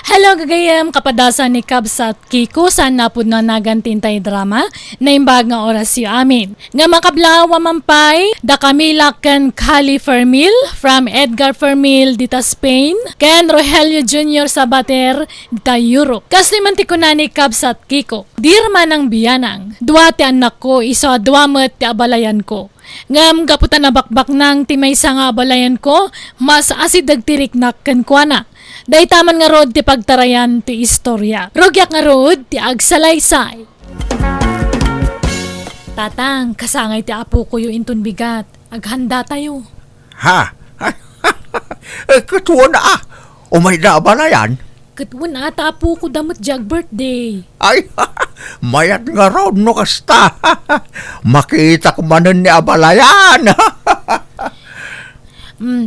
Hello gagayam kapadasan ni Kabs at Kiko sa napod na nagantintay drama na imbag nga oras yu amin. Nga makablawa mampay, da Camila ken Cali Fermil from Edgar Fermil dita Spain, ken Rogelio Jr. sa Bater dita Europe. Kaslimanti ko na ni Kabs at Kiko. Dear Manang Bianang, dua ti anak ko, iso duamet ti abalayan ko. Ngam gaputan na bakbak nang timay sa nga abalayan ko, mas asid dagtirik nak ken kuana. Day taman nga rod ti pagtarayan ti istorya. Rogyak nga rod ti agsalaysay. Tatang, kasangay ti apo ko yung intun bigat. Aghanda tayo. Ha? Katuwa na Umay na ba na yan? Katwan ata apo ko damot jag birthday. Ay, mayat nga raw no kasta. Makita ko manan ni abalayan.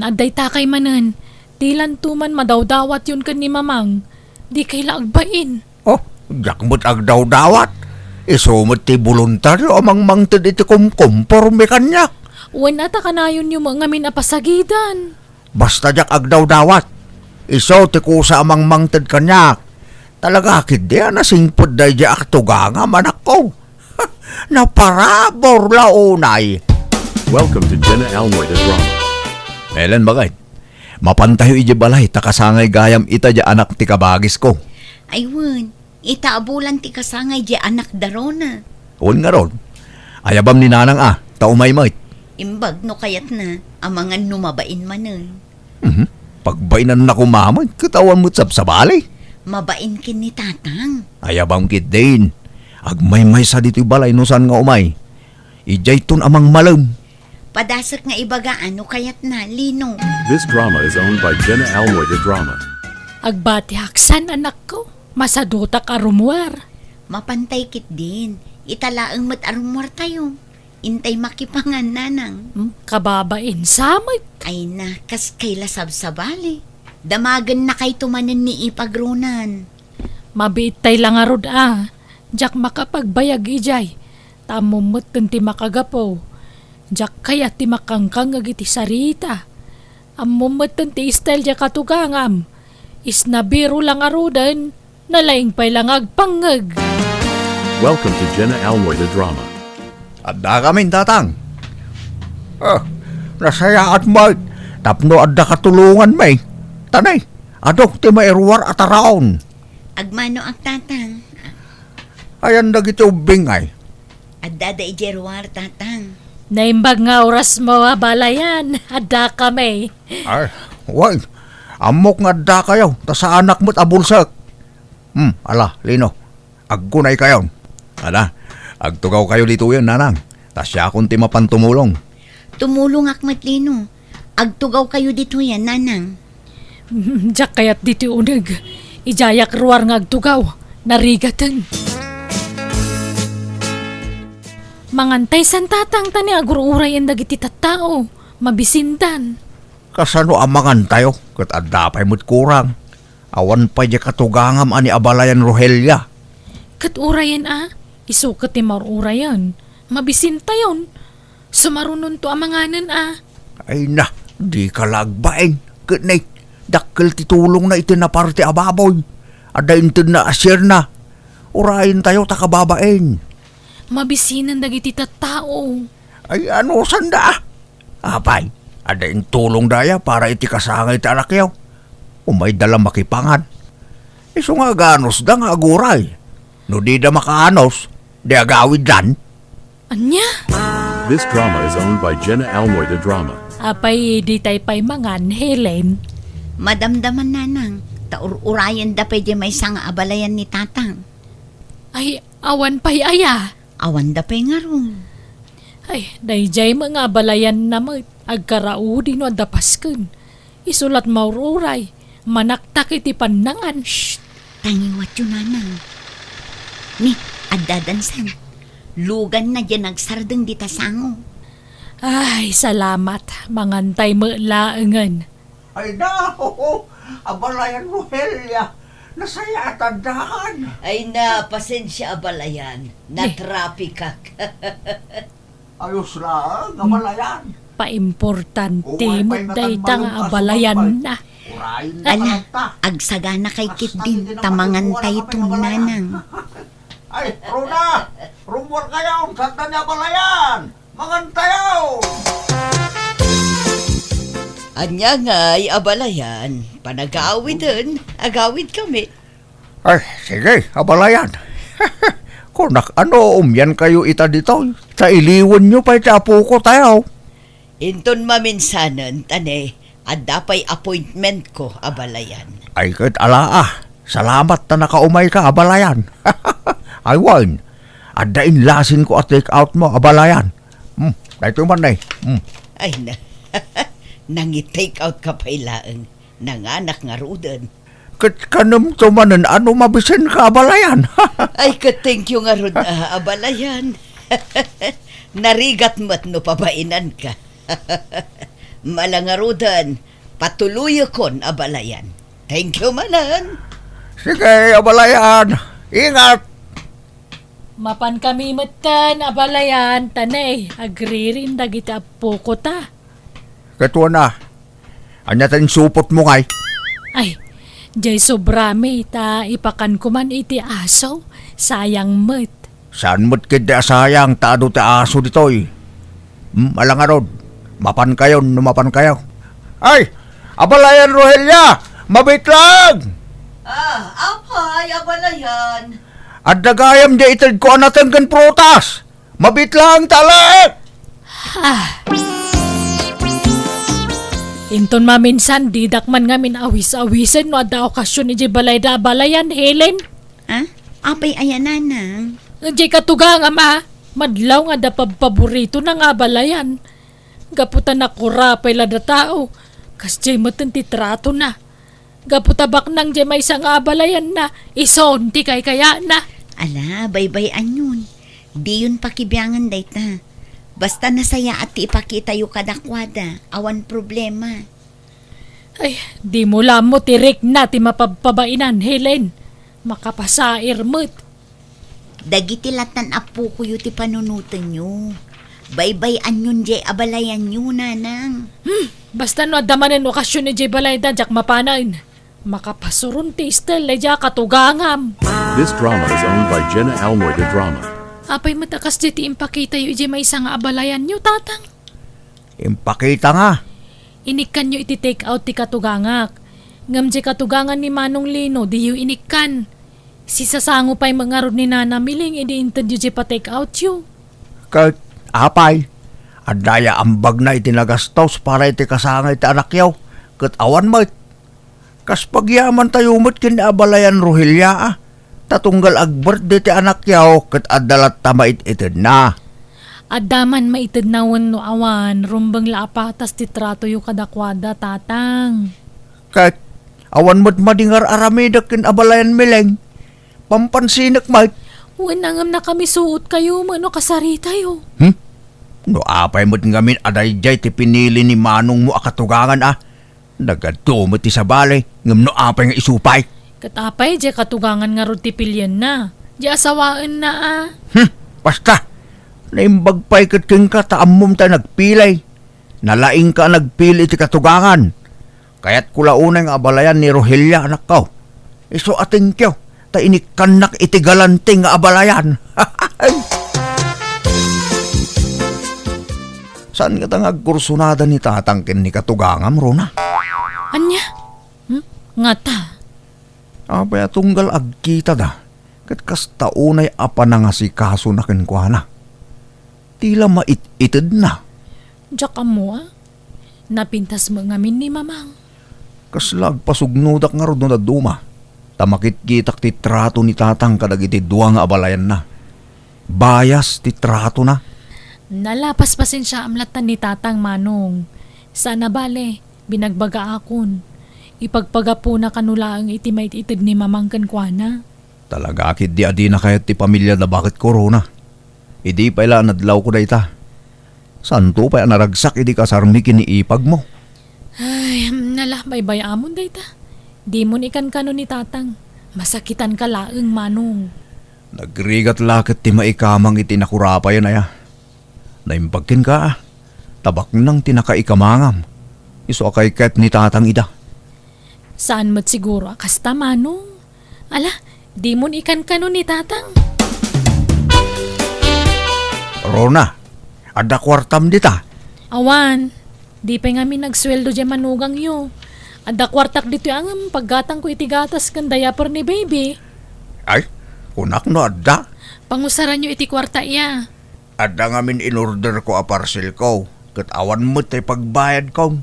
Aday takay manan. Tilan tuman madawdawat yun kan ni mamang. Di kay laagbain. Oh, jakmot ag daw-dawat. Isumot ti voluntaryo amang mangtid iti kumporme kanya. Uwan ata kanayon yung mga min apasagidan. Basta jak ag daw-dawat. Iso ti kusa amang mangtid kanya. Talaga akit di nasingpod day di aktuganga manak ko. Naparabor launay. Welcome to JENA ALMOITE Drama. Ellen bagay. Mapantayo iji balay takasangay gayam ita di anak ti kabagis ko. Aywan, itaabulan ti kasangay di anak darona. Un nga ron. Ayabam ni nanang taumaymay. Imbag no kayat na, amangan numabain manen. Pagbainan na kumamay, katawan mo't sabsabali. Mabain kin ni tatang. Ayabam kit din. Agmaymay sa dito'y balay no saan nga umay. Ijay ton amang malam. Padasak nga ibaga ano kayat na, Lino. This drama is owned by JENA ALMOITE Drama. Agbati haksan anak ko. Masadutak arumwar. Mapantay kit din. Italaang mat arumwar tayo. Intay makipangan nanang. Kababain samay. Ay na, kas kay lasab-sabali. Damagan na kay tumanan ni ipagrunan. Mabitay lang arod Jak makapagbayag ijay. Tamumot ti makagapo. Jak kaya ti makangkang agiti sarita. Amumot ti istel ja katugangam. Isnabiro lang arudan. Nalaing pay lang agpangag. Welcome to JENA ALMOITE Drama. Adda kami tatang. Nasaya at may. Tapno adda katulungan may. Tanay, adok ti mairwar at araon. Agmano ang tatang. Ayan dagiti ubing ay. Adada ijerwar tatang. Naimbag nga oras mo balayan. Adda kami. Ay, wag. Amok nga adda kayo. Ta sa anak mo't abulsak. Ala, Lino. Aggunay kayo. Ada, agtugaw kayo dito yan nanang. Tasya akong ti mapantumulong. Tumulong akmat Lino. Agtugaw kayo dito yan, nanang. Jak kayat dito unag. Ijayak ruwar nga agtugaw. Narigatan. Mangantay san tatang tani agururay ang dagiti tattao. Mabisindan. Kasano amangan tayo. Kat adda pa'y mo't kurang. Awan pa di katugangam ani abalayan Rogelia. Kat urayan Isukat ti marurayan. Mabisinta yon. Sumarunon to amanganan Ay na, di ka lagbain. Kat na, dakkel titulong na itinaparte ababoy. Ada intin na asyir na. Urayin tayo takababain. Mabisinan dagiti tattao. Ay ano sanda? Apay, ada yung tulong daya para iti kasangay ti anak yaw. Umay dala makipangan. Iso nga ganos da nga aguray. No di da makaanos, di agawid dan. Anya? This drama is owned by JENA ALMOITE Drama. Apay di tay pay mangan, Helen. Madamdaman nanang. Taur-urayan da pwede may sanga abalayan ni tatang. Ay, awan pay aya. Awan da pa'y nga ron. Ay, dayjay mga balayan na agkaraudi no adapasken. Isulat maururay. Manaktak iti panangan. Shh! Tangiwat yun nanang. Ni, adadansan. Lugan na dyan nagsardeng di tasango. Ay, salamat. Mangantay mo laengan. Ay na, abalayan Rogelia. Nasaya tandaan. Ay na, pasensya abalayan. Na-traffic. Ayos lang, abalayan. Paimportante Uway, mo pa'y day tang matagbalong abalayan kasumabay. na. Ala, agsagana kay kit din, tamangan tayo itong nanang. Ay, Rona! Rumor kayo! Santa niya balayan! Mangantayaw! Anya nga'y abalayan. Panag-aawid din. Agawid kami. Ay, sige, abalayan. Kung ano, umyan kayo ita dito. Sa iliwan nyo pa ita po tayo. Inton maminsanan, tane, at dapay appointment ko, abalayan. Ay, kahit ala salamat na nakaumay ka, abalayan. Ay, wine. Adain lasin ko at take out mo, abalayan. Dito man na Ay na, nangi-take out ka pa ilaang. Nanganak nga rudan. Kat kanam tumanan, ano mabisin ka, abalayan. Ay, ka-thank you nga rud, abalayan. Narigat mo't no pabainan ka. Malangarudan, patuloy kon, abalayan. Thank you, manan. Sige, abalayan. Ingat. Mapan kami matan, abalayan, tanay, agririn dagiti apoko ta. Katuwa na. Anya tayong supot mo ngay. Ay, jay sobrame ta, ipakan ko man iti aso, sayang met. Saan mo't kida sayang, taado ta aso ditoy. Alangarod. Mapan kayo, numapan kayo. Ay! Abalayan, Rohelia! Mabitlag! Apay, abalayan. At dagayam di itid ko natin kan prutas! Mabitlang talag! Inton maminsan, didak man ngamin awis-awisan no ada okasyon ni balay da abalayan, Helen. Ha? Apay ayan nanang. Jay katugang ama, madlaw nga da paborito na nga abalayan. Gaputa na kurapay lada tao, kas jay matan titrato na. Gaputa bak nang jay may isang abalayan na, ison ti kay kaya na. Ala, baybayan yun. Di yun pakibiyangan dayta. Basta nasaya at ipakita yung kadakwada, awan problema. Ay, di mo lamot tirik na ti mapapabainan, Helen. Makapasair mo't. Dagiti latan apo ko yung ti panunutan nyo. Baybayan yun, jay abalayan nyo, nanang. Basta no adamanin okasyon ni jay balay da, jak mapanain. Makapasurun ti istel, leja katugangam. This drama is owned by JENA ALMOITE Drama. Apay matakas diti impakita yu iti may isang abalayan nyo, tatang. Impakita nga. Inikan nyo iti take out ti katugangak. Ngam di katugangan ni Manong Lino, di yu inikan. Si sasango pa'y mangarod ni Nana Miling, idi intad yu di pa take out yu. Kahit apay. Adaya ambag na itinagastos para iti kasangay ti anak yaw. Kat awan mo. Kas pagyaman tayo mo't kinaabalayan, Rohelia tatunggal agbirthday ti anak yaw kat adalat tamait itid na. Adaman maitid nawan no awan, rumbang laapatas ti trato yu kadakwada, tatang. Kahit awan mo't madingar aramidak kinaabalayan mileng. Pampansinak mait. Winangam na kami suot kayo, mano kasarita yu. No apay mo't ngamin adayjay ti pinili ni Manong mo akatugangan Nagado mo ti sa balay, ngam no apay nga isupay. Katapay, di katugangan nga rutipilyan na. Di asawaan na Basta, naimbag pa'y kating ka taamom ta nagpilay. Nalaing ka nagpili ti katugangan. Kaya't kulaunay nga abalayan ni Rohelia anak ko. Iso ating kyo, ta inikanak iti galanting nga abalayan. Saan ka tangag kursunada ni tatangkin ni katugangam, Rona? Anya? Nga ta. Apay tunggal agkita da. Kat kas taunay apa na nga si kaso na kinkwana. Tila mait-itid na. Diyak mo Napintas mo ngamin ni mamang. Kas lagpasugnudak nga ron na duma. Tamakit-kitak ti trato ni tatang kadag iti duwa nga abalayan na. Bayas ti trato na. Nalapas pasin siya amlatan ni tatang Manong. Sana bale, binagbaga akon. Ipagpaga po na kanulaang iti may itid ni mamang kankwana. Talaga akit di adi na kayat ti pamilya na bakit korona. Idi pa ila nadlaw ko da ita. Santo pa naragsak idi kasarmikin ni ipag mo. Ay, nalabay-bay amon da ita. Di mo ikan kano ni tatang. Masakitan ka laeng, Manong. Nagrigat lakit ti maikamang iti nakurapayan aya. Naimpagkin ka Tabak nang tinakaikamangam. Iso akay ket ni tatang ida. Saan mo't siguro kasta manong? Ala, di mo ikan kano ni tatang. Rona, ada kwartam dita. Awan, di pa nga mi nagsweldo dyan manugang yo. Ada kwartak dito ang paggatang ko itigatas kan diaper ni baby. Ay, kunak no ada. Pangusaran nyo iti kwarta iya. Ada ngamin in-order ko a parcel ko. Katawan mo tay pagbayad ko.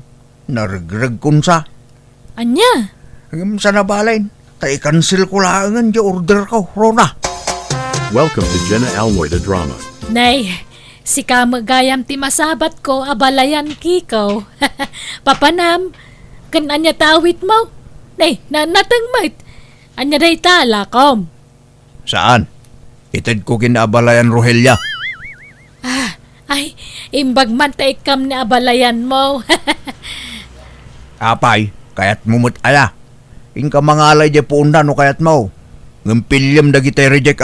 Narigrag kun sa. Anya? Hanggang sa nabalain. Tay cancel ko lang ang order ko, Rona. Welcome to JENA ALMOITE Drama. Nay, si kamagayam ti masabat ko abalayan kikaw. Papanam, kan anya tawit mo? Nay, natangmait. Anya day tala kom. Saan? Itid ko kinabalayan, Rohelia. Ay, imbag man ta ikam ni abalayan mo. Apay, kayat mumut aya. Inka mangalay di punda no kayat mo. Ngimpilyam dagi tay reject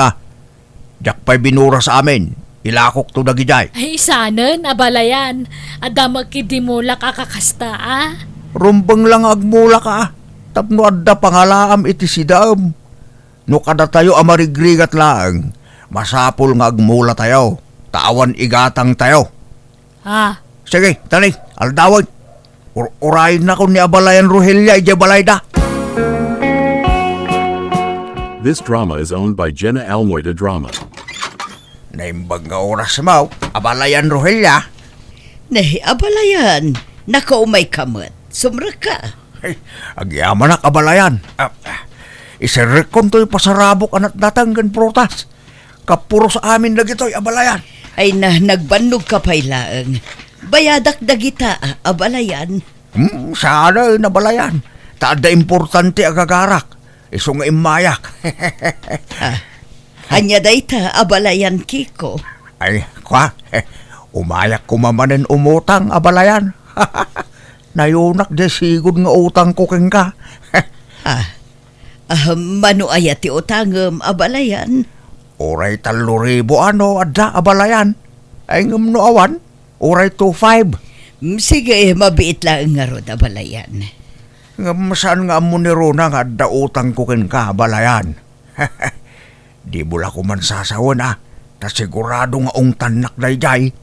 Jak pa'y binura sa amin. Ilakok to dagi jay. Ay, sanen abalayan. Ada magkidimula kakakasta Rumbang lang agmula ka. Tapno adda pangalaam iti sidam. No kada tayo amarigrigat lang. Masapul nga agmula tayo. Tawan igatang tayo. Sige, tani, aldawag. Urayin na ko ni abalayan Rohelia ija balayda. This drama is owned by JENA ALMOITE Drama. Naimbag nga oras mo, abalayan Rohelia. Nahi, abalayan. Nakaumay kamot. Sumra ka. Ay, agyaman na kabalayan. Isirekon to'y pasarabok anat datanggan protas. Kapuro sa amin lagi to'y abalayan. Ay nagbannog ka pailaang. Bayadak dagita, abalayan. Sana nabalayan. Taada importante agagarak. Iso nga imayak. Anya dayta, abalayan kiko. Ay, kwa, umayak ko mamanin umutang abalayan. Nayunak de sigod nga utang ko keng ka. Mano ayat ti utangem, abalayan. Oray 3,000 adda abalayan. Ay ngam no awan, oray 2,500. Sige, mabiit lang nga rod, abalayan. Ngam saan nga amo ni Rona nga adda utang ko ken ka abalayan. Di bula ko man sasawan ta sigurado nga ungtanak dayjay.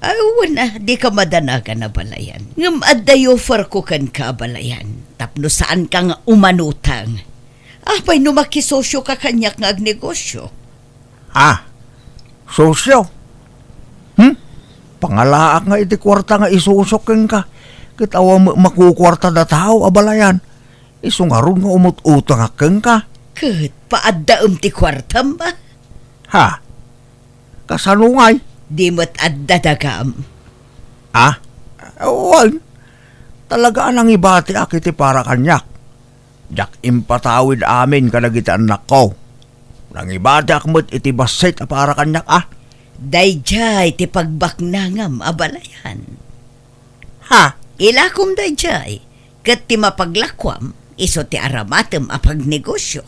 Wala, di ka madanagan, abalayan. Ngam addayo for ko kan ka, abalayan. Tapno saan ka nga umanutang. Pa'y numakisosyo ka kanyak nga agnegosyo. Sosyo? Pangalaak nga iti kwarta nga isusok ken ka. Kitawa makukwarta na tao, abalayan. Iso nga ron nga umut-utang ken ka. Kat, paaddaam ti kwartam ba? Kasanungay? Di mo't adda dagam. Awan. Talaga anang ibati akiti para kanyak. Jak impatawid amin kadagiti anak ko. Nang ibati akmot iti basit para kanyak Dayjay ti pagbaknangam, abalayan. Ilakom dayjay. Kat ti mapaglakwam, iso ti aramatem apag negosyo.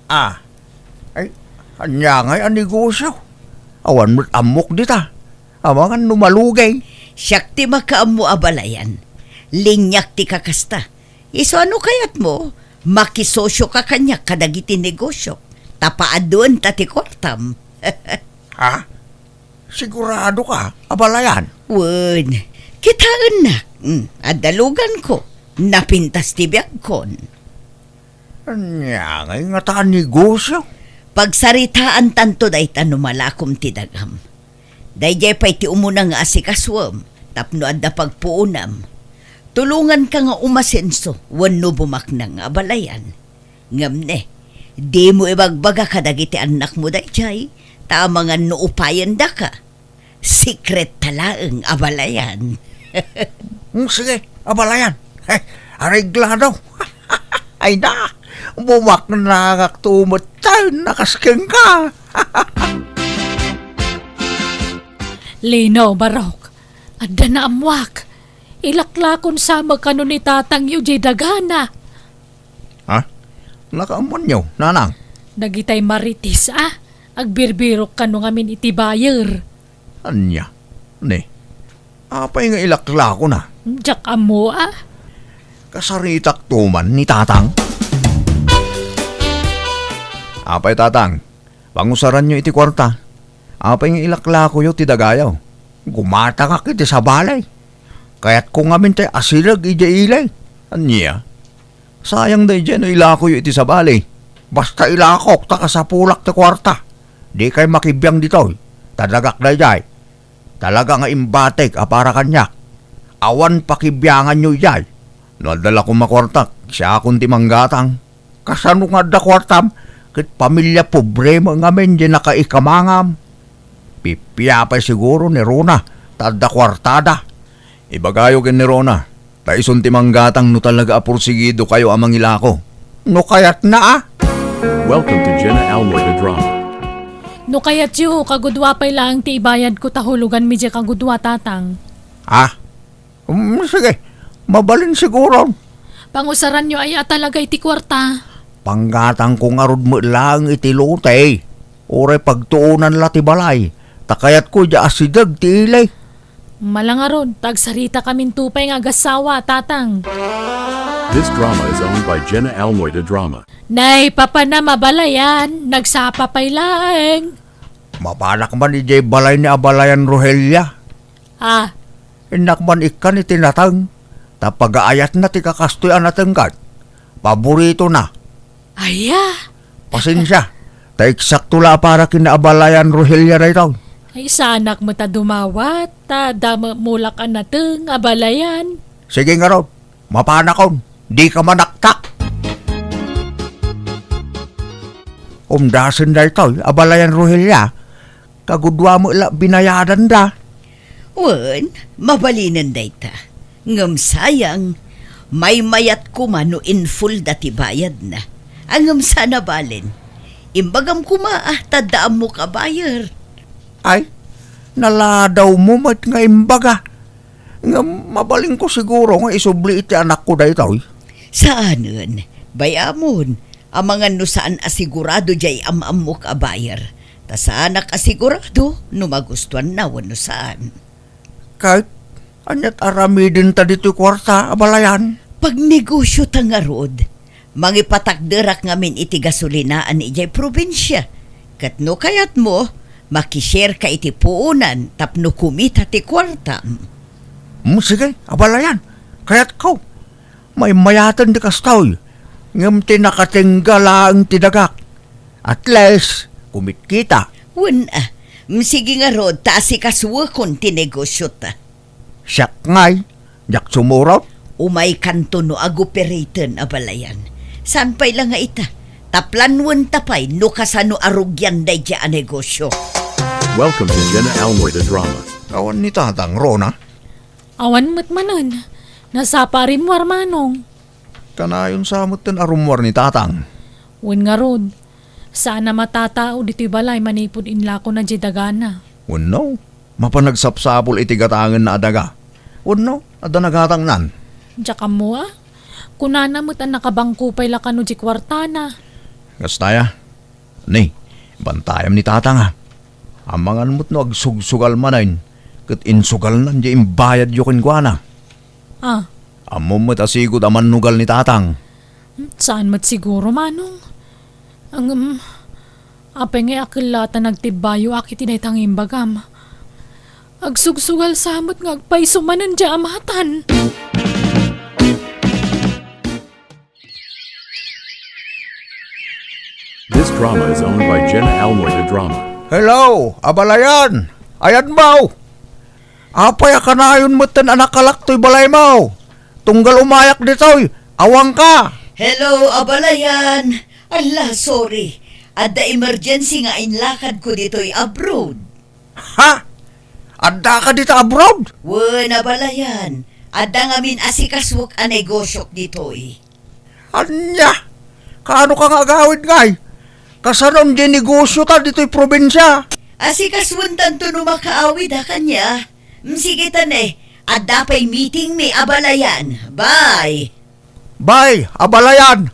Ay, anya ngay ang negosyo. Awan mo't amok dita. Amangan numalugay. Siyak ti makaamu, abalayan. Linyak ti kakasta. Iso ano kayat mo? Makisosyo ka kanyak kadagiti negosyo. Tapaadun tati kortam. Sigurado ka, abalayan? Wen, kitaan na. Adalugan ko. Napintas ti biyag kon. Anya ngay nga taan negosyo. Pagsaritaan tanto day tanumalakom ti dagam. Dayjay pa'y ti umuna nga asikaswam. Tapno adda pagpuunam. Tulungan ka nga umasenso. Wano bumaknang abalayan. Ngamne, di mo ibagbaga kadagiti anak mo dayjay. Tama nga nuupayan da ka. Secret talaang abalayan. Sige, abalayan. Areglado. Ay na, bumak na nakaktumot tayo, nakasking ka. Lino, Barok. Adda na amwak. Ilaklakon sa magkano ni tatang yu jay dagana. Nakaamon nyo, nanang. Dagitay maritis Agbirbirok kano ngamin iti bayer. Anya, ne. Apay nga ilakla ko na. Jak amo Kasaritak tuman ni tatang. Apay tatang, pangusaran nyo iti kwarta. Apay nga ilaklako yo ti dagayaw. Gumata ka kiti sa balay. Kaya't kung amin tayo asilag ija ilay. Anya? Sayang day dyan ilako yo iti sa balay. Basta ilakok ta ka sa pulak ti kwarta. Di kay makibiyang dito. Tadagak na jay. Talaga nga imbatek para kanyak. Awan pakibiyangan nyo jay. Nadala ko makwartak, siya akong timanggatang. Kasano nga da kwartam? Kit pamilya problema nga men di nakaikamangam. Pipiyapay siguro ni Rona. Tada kwartada. Ibagayo ken ni Rona. Taison timanggatang no talaga apursigido kayo amang ilako. No kayat na ah. Welcome to JENA ALMOITE drama. No kayat yu, kagudwa pa'y lang ti ibayad ko tahulugan mi di kagudwa tatang. Ah? Sige. Mabalin siguro. Pangusaran nyo ay talaga iti kwarta. Panggatang ko nga rod mo lang iti lote. Ore pagtuunan la ti balay. Takayat ko di asidag ti ilay. Malangaron, tagsarita kaming tupay nga gasawa tatang. This drama is owned by JENA ALMOITE drama. Nay, papa na mabalayan, nagsapa pa'y lang. Mabalak man ijay balay ni abalayan Rohelia. Ah, Inak man ikan iti natang. Tapag-aayat na ti kakastoy anatengkat. Paborito na. aya. Pasensya. Ta eksakto la para kinaabalayan Rohelia na ito. Ay sanak mo ta dumawat, ta dama mulak anateng abalayan. Sige nga ron. Mapanakon. Di ka manaktak. Umdasin na ito. Abalayan Rohelia. Kagudwa mo ila binayadan da. Wen, mabalinan day ta. Ngam sayang, may mayat ko man no in full dati bayad na. Angam sana balin. Imbagam kumaah, tadaam mo ka bayar. Ay, naladaw mo mat nga imbaga. Nga mabaling ko siguro nga isubli iti anak ko da ito. Saanon? Bayamon, amangan no saan asigurado jay am-am mo ka bayar. Ta saan asigurado, no magustuhan na wano saan. Kahit anyat aramidin ta dito kwarta, abalayan. Pag negosyo tangarod, mangipatakderak ngamin iti gasolinaan ijay probinsya. Katno kayat mo, makishare ka iti puunan tapno kumita ti kwarta. Sige, abalayan. Kaya't ko. May mayatan di kastoy. Ngam tinakatinggala ang tidagak. At least, kumikita. Wen sige nga rod, taasi kaswa kon ti negosyo ta. Siyak ngay, yak sumurot. Umay kanto no agoperaten abalayan. San pa'y lang nga ita? Taplanwan tapay no kasano arugyan day dya a negosyo. Welcome to JENA ALMOITE drama. Kawan ni tatang Rona. Awan mo't manan. Nasapa rin mo armanong. Kanayon sa amutin arumwar ni tatang. Wen nga rod. Sana matatao dito'y balay manipod inlako na jidagana. Wano, mapanagsapsapol iti gatangan na adaga. Wano, adanagatang nan. Diyak mo ah. Kunana mo't ang nakabangko pa'y lakano di kwartana. Gastaya. Ni, bantayam ni tatang ha. Amangan mo't no agsugsugal manayin. Kat insugal nan di imbayad yukin kwa na. Ah, Amo mo't asigod aman nugal ni tatang. saan mo't siguro manong? Ang apay nga akilata nagtibayo akit inaytang imbagam. Agsugsugal samot nga agpaiso manan di amatan. This drama is owned by JENA ALMOITE drama. Hello, abalayan. Ayan mo. Apay akanayon mo tan anak kalaktoy balay mo. Tunggal umayak ditoy. Awang ka. Hello, abalayan. Allah, sorry. Adda emergency nga inlakad ko dito'y abroad. Ha? Adda ka dito abroad? Wen, abalayan. Adda ngamin asikaswak a negosyok dito'y. Anya? Kaano ka nga gawid ngay? Kasaron di negosyo ta dito'y probinsya. Asikaswan tanto no makaawid ha kanya. Sige tanay. Adda pa'y meeting may abalayan. Bye! Bye, abalayan.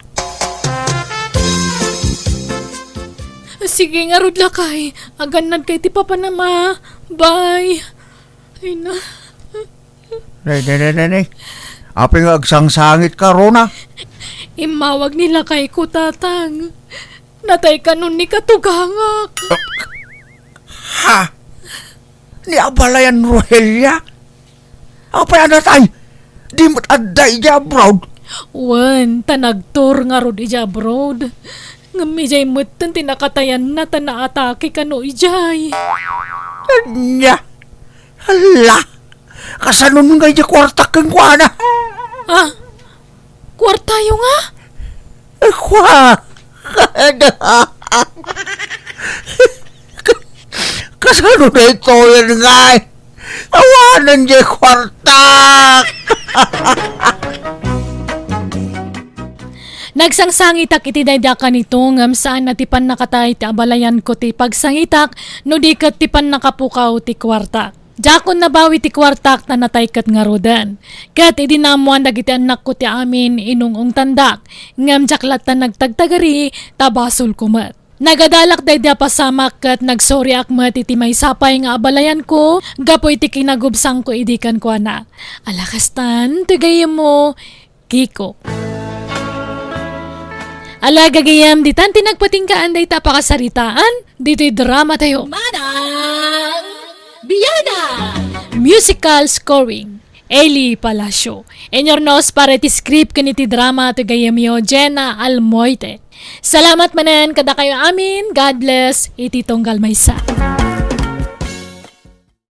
Sige nga rod lakay. Aganad kay ti papa na ma. Bye. Ay na. Nay. Apay nga agsangsangit ka, Rona. Imawag nila kay ko, tatang. Natay ka nun ni katugangak. Ha? Ni abalayan Rohelia? Apa yan natay? Di mo't aday niya, bro. Wan, tanagtor nga rod ija abroad. Ngamijay mutan tinakatayan na tanaatake ka no ijay. Nya. Hala. Kasanun nga niya kwarta kang kuana. Ah, kwartayo nga? Kwa. Kasanun na ito yan nga. Awanan niya kwarta. Nagsangsangitak iti daydakan nito ngam saan natipan nakatay ti abalayan ko ti pagsangitak no di kat tipan nakapukaw ti kwartak. Jakon nabawi ti kwartak na natay kat nga rodan. Kat idinamuan dagiti anak ko ti amin inungong tandak ngam jaklat na nagtagtagari tabasol kumat. Nagadalak dayda pasamak kat nagsori akmat iti may sapay nga abalayan ko gapoy ti kinagubsang ko idikan ko na. Alakastan, tigayam mo, Kiko. Ala gagayam, ditan tinagpatingkaan day tapakasaritaan, dito'y drama tayo. Manang Bianang! Musical scoring, Eli Palacio. In your nose para ti script kaniti drama to gayam yo, JENA ALMOITE. Salamat manan kada kayo amin, God bless, iti tonggal maysa.